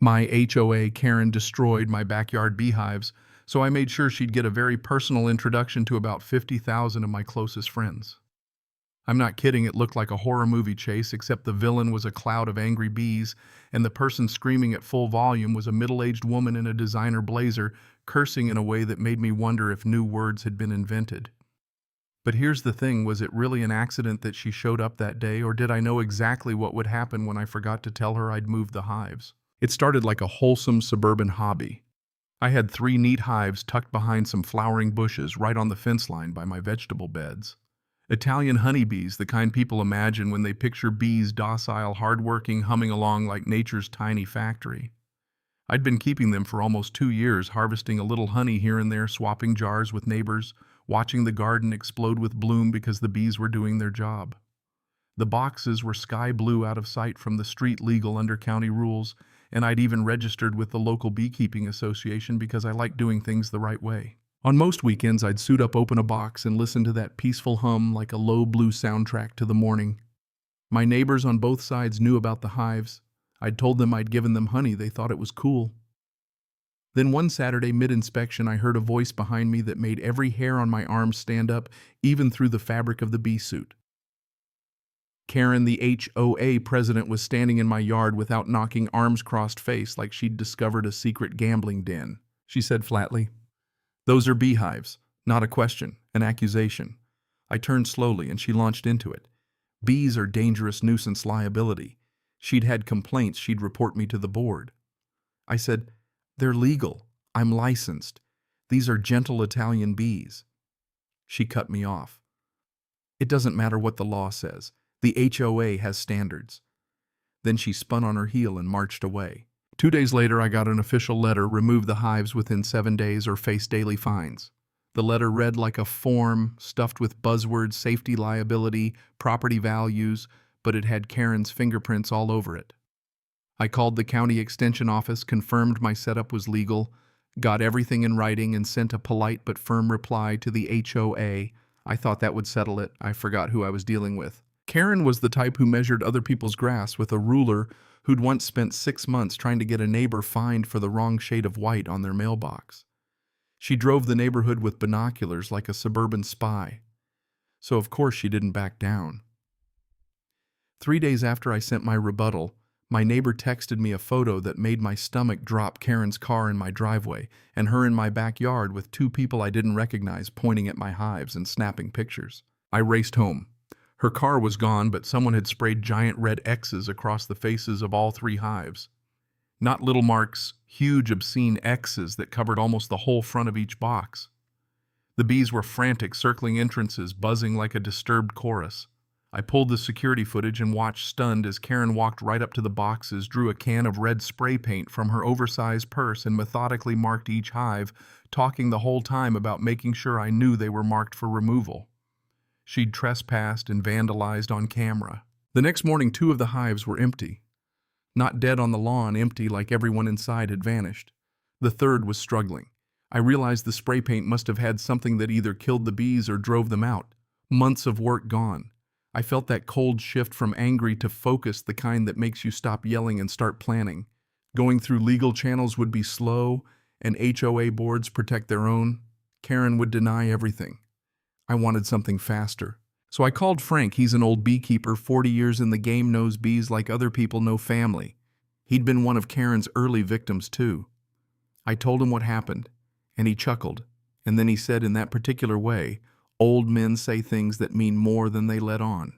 My HOA Karen destroyed my backyard beehives, so I made sure she'd get a very personal introduction to about 50,000 of my closest friends. I'm not kidding, it looked like a horror movie chase, except the villain was a cloud of angry bees, and the person screaming at full volume was a middle-aged woman in a designer blazer, cursing in a way that made me wonder if new words had been invented. But here's the thing, was it really an accident that she showed up that day, or did I know exactly what would happen when I forgot to tell her I'd moved the hives? It started like a wholesome suburban hobby. I had 3 neat hives tucked behind some flowering bushes right on the fence line by my vegetable beds. Italian honeybees, the kind people imagine when they picture bees docile, hardworking, humming along like nature's tiny factory. I'd been keeping them for almost 2 years, harvesting a little honey here and there, swapping jars with neighbors, watching the garden explode with bloom because the bees were doing their job. The boxes were sky blue out of sight from the street, legal under county rules, and I'd even registered with the local beekeeping association because I like doing things the right way. On most weekends, I'd suit up, open a box, and listen to that peaceful hum like a low blue soundtrack to the morning. My neighbors on both sides knew about the hives. I'd told them I'd given them honey. They thought it was cool. Then one Saturday mid-inspection, I heard a voice behind me that made every hair on my arm stand up, even through the fabric of the bee suit. Karen, the HOA president, was standing in my yard without knocking, arms crossed, face like she'd discovered a secret gambling den. She said flatly, "Those are beehives. Not a question, an accusation." I turned slowly and she launched into it. Bees are dangerous nuisance liability. She'd had complaints, she'd report me to the board. I said, "They're legal. I'm licensed. These are gentle Italian bees." She cut me off. "It doesn't matter what the law says. The HOA has standards." Then she spun on her heel and marched away. 2 days later, I got an official letter: remove the hives within 7 days or face daily fines. The letter read like a form stuffed with buzzwords, safety, liability, property values, but it had Karen's fingerprints all over it. I called the county extension office, confirmed my setup was legal, got everything in writing, and sent a polite but firm reply to the HOA. I thought that would settle it. I forgot who I was dealing with. Karen was the type who measured other people's grass with a ruler, who'd once spent 6 months trying to get a neighbor fined for the wrong shade of white on their mailbox. She drove the neighborhood with binoculars like a suburban spy. So of course she didn't back down. 3 days after I sent my rebuttal, my neighbor texted me a photo that made my stomach drop: Karen's car in my driveway, and her in my backyard with 2 people I didn't recognize pointing at my hives and snapping pictures. I raced home. Her car was gone, but someone had sprayed giant red X's across the faces of all 3 hives. Not little marks, huge obscene X's that covered almost the whole front of each box. The bees were frantic, circling entrances, buzzing like a disturbed chorus. I pulled the security footage and watched stunned as Karen walked right up to the boxes, drew a can of red spray paint from her oversized purse, and methodically marked each hive, talking the whole time about making sure I knew they were marked for removal. She'd trespassed and vandalized on camera. The next morning, 2 of the hives were empty. Not dead on the lawn, empty like everyone inside had vanished. The 3rd was struggling. I realized the spray paint must have had something that either killed the bees or drove them out. Months of work gone. I felt that cold shift from angry to focused, the kind that makes you stop yelling and start planning. Going through legal channels would be slow, and HOA boards protect their own. Karen would deny everything. I wanted something faster. So I called Frank. He's an old beekeeper, 40 years in the game, knows bees like other people know family. He'd been one of Karen's early victims too. I told him what happened, and he chuckled, and then he said in that particular way, old men say things that mean more than they let on.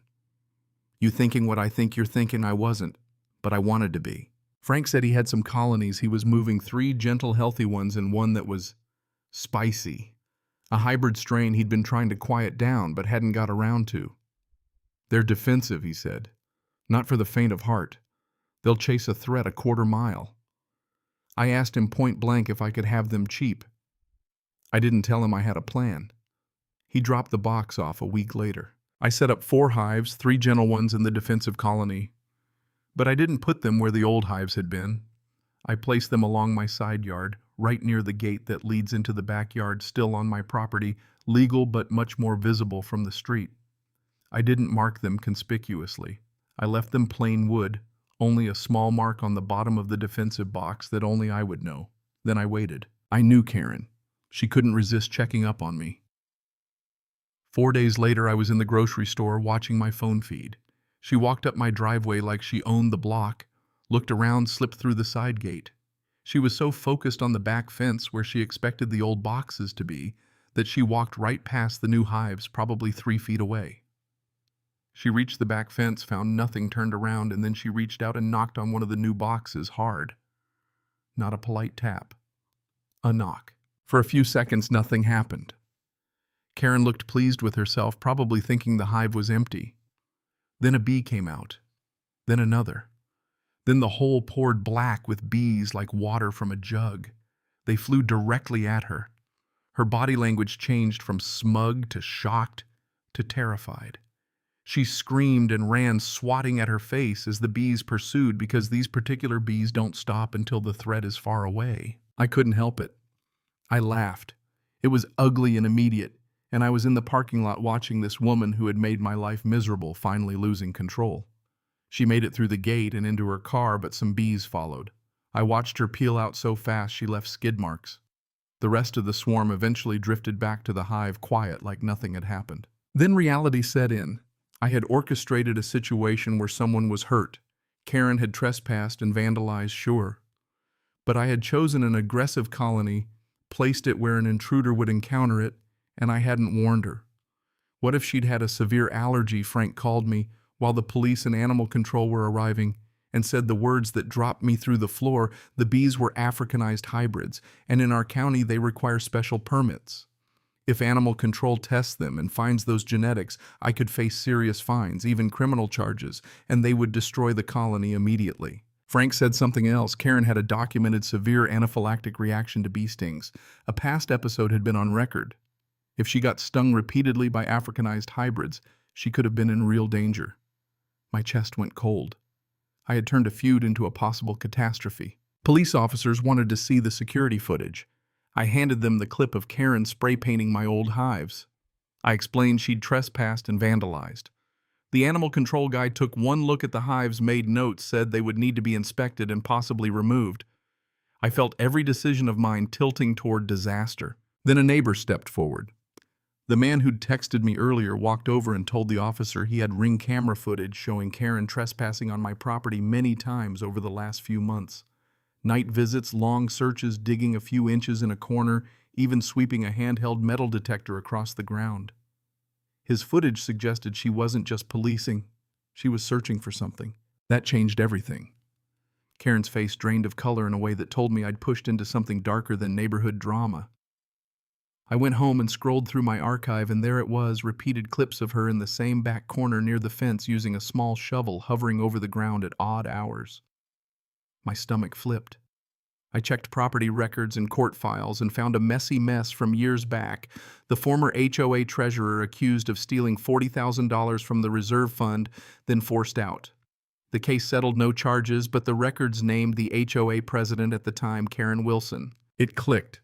"You thinking what I think you're thinking?" I wasn't, but I wanted to be. Frank said he had some colonies. He was moving 3 gentle, healthy ones and one that was spicy. A hybrid strain he'd been trying to quiet down but hadn't got around to. "They're defensive," he said. "Not for the faint of heart. They'll chase a threat a quarter mile." I asked him point blank if I could have them cheap. I didn't tell him I had a plan. He dropped the box off a week later. I set up 4 hives, 3 gentle ones in the defensive colony. But I didn't put them where the old hives had been. I placed them along my side yard, right near the gate that leads into the backyard, still on my property, legal but much more visible from the street. I didn't mark them conspicuously. I left them plain wood, only a small mark on the bottom of the defensive box that only I would know. Then I waited. I knew Karen. She couldn't resist checking up on me. 4 days later, I was in the grocery store watching my phone feed. She walked up my driveway like she owned the block, looked around, slipped through the side gate. She was so focused on the back fence where she expected the old boxes to be that she walked right past the new hives, probably 3 feet away. She reached the back fence, found nothing, turned around, and then she reached out and knocked on one of the new boxes hard. Not a polite tap. A knock. For a few seconds, nothing happened. Karen looked pleased with herself, probably thinking the hive was empty. Then a bee came out. Then another. Then the hole poured black with bees like water from a jug. They flew directly at her. Her body language changed from smug to shocked to terrified. She screamed and ran, swatting at her face as the bees pursued, because these particular bees don't stop until the threat is far away. I couldn't help it. I laughed. It was ugly and immediate, and I was in the parking lot watching this woman who had made my life miserable finally losing control. She made it through the gate and into her car, but some bees followed. I watched her peel out so fast she left skid marks. The rest of the swarm eventually drifted back to the hive, quiet like nothing had happened. Then reality set in. I had orchestrated a situation where someone was hurt. Karen had trespassed and vandalized, sure. But I had chosen an aggressive colony, placed it where an intruder would encounter it, and I hadn't warned her. What if she'd had a severe allergy? Frank called me while the police and animal control were arriving and said the words that dropped me through the floor. The bees were Africanized hybrids, and in our county they require special permits. If animal control tests them and finds those genetics, I could face serious fines, even criminal charges, and they would destroy the colony immediately. Frank said something else. Karen had a documented severe anaphylactic reaction to bee stings. A past episode had been on record. If she got stung repeatedly by Africanized hybrids, she could have been in real danger. My chest went cold. I had turned a feud into a possible catastrophe. Police officers wanted to see the security footage. I handed them the clip of Karen spray painting my old hives. I explained she'd trespassed and vandalized. The animal control guy took one look at the hives, made notes, said they would need to be inspected and possibly removed. I felt every decision of mine tilting toward disaster. Then a neighbor stepped forward. The man who'd texted me earlier walked over and told the officer he had Ring camera footage showing Karen trespassing on my property many times over the last few months. Night visits, long searches, digging a few inches in a corner, even sweeping a handheld metal detector across the ground. His footage suggested she wasn't just policing, she was searching for something. That changed everything. Karen's face drained of color in a way that told me I'd pushed into something darker than neighborhood drama. I went home and scrolled through my archive, and there it was, repeated clips of her in the same back corner near the fence using a small shovel, hovering over the ground at odd hours. My stomach flipped. I checked property records and court files and found a messy mess from years back. The former HOA treasurer accused of stealing $40,000 from the reserve fund, then forced out. The case settled, no charges, but the records named the HOA president at the time, Karen Wilson. It clicked.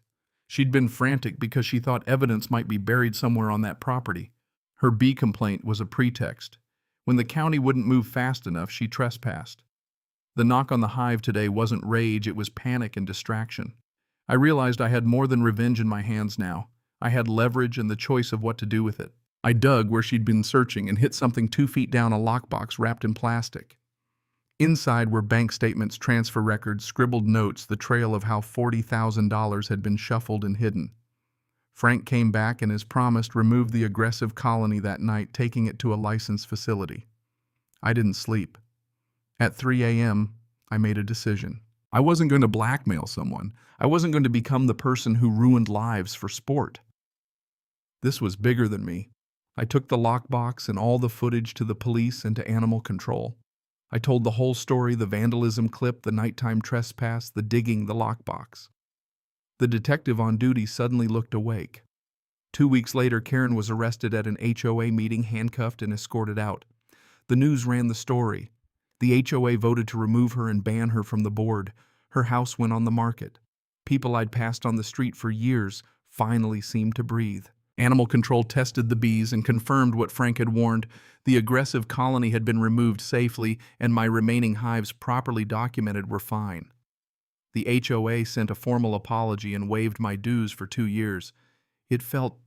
She'd been frantic because she thought evidence might be buried somewhere on that property. Her bee complaint was a pretext. When the county wouldn't move fast enough, she trespassed. The knock on the hive today wasn't rage, it was panic and distraction. I realized I had more than revenge in my hands now. I had leverage and the choice of what to do with it. I dug where she'd been searching and hit something 2 feet down, a lockbox wrapped in plastic. Inside were bank statements, transfer records, scribbled notes, the trail of how $40,000 had been shuffled and hidden. Frank came back and, as promised, removed the aggressive colony that night, taking it to a licensed facility. I didn't sleep. At 3 a.m., I made a decision. I wasn't going to blackmail someone. I wasn't going to become the person who ruined lives for sport. This was bigger than me. I took the lockbox and all the footage to the police and to animal control. I told the whole story, the vandalism clip, the nighttime trespass, the digging, the lockbox. The detective on duty suddenly looked awake. 2 weeks later, Karen was arrested at an HOA meeting, handcuffed and escorted out. The news ran the story. The HOA voted to remove her and ban her from the board. Her house went on the market. People I'd passed on the street for years finally seemed to breathe. Animal control tested the bees and confirmed what Frank had warned. The aggressive colony had been removed safely, and my remaining hives, properly documented, were fine. The HOA sent a formal apology and waived my dues for 2 years. It felt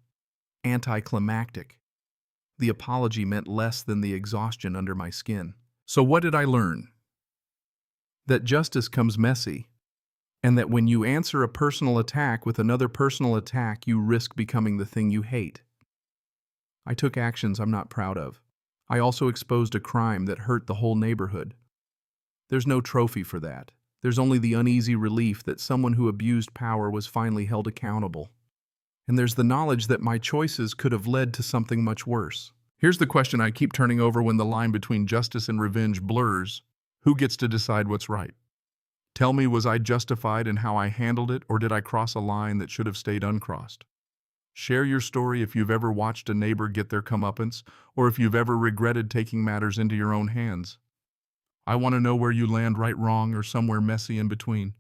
anticlimactic. The apology meant less than the exhaustion under my skin. So what did I learn? That justice comes messy, and that when you answer a personal attack with another personal attack, you risk becoming the thing you hate. I took actions I'm not proud of. I also exposed a crime that hurt the whole neighborhood. There's no trophy for that. There's only the uneasy relief that someone who abused power was finally held accountable. And there's the knowledge that my choices could have led to something much worse. Here's the question I keep turning over when the line between justice and revenge blurs. Who gets to decide what's right? Tell me, was I justified in how I handled it, or did I cross a line that should have stayed uncrossed? Share your story if you've ever watched a neighbor get their comeuppance, or if you've ever regretted taking matters into your own hands. I want to know where you land right, wrong, or somewhere messy in between.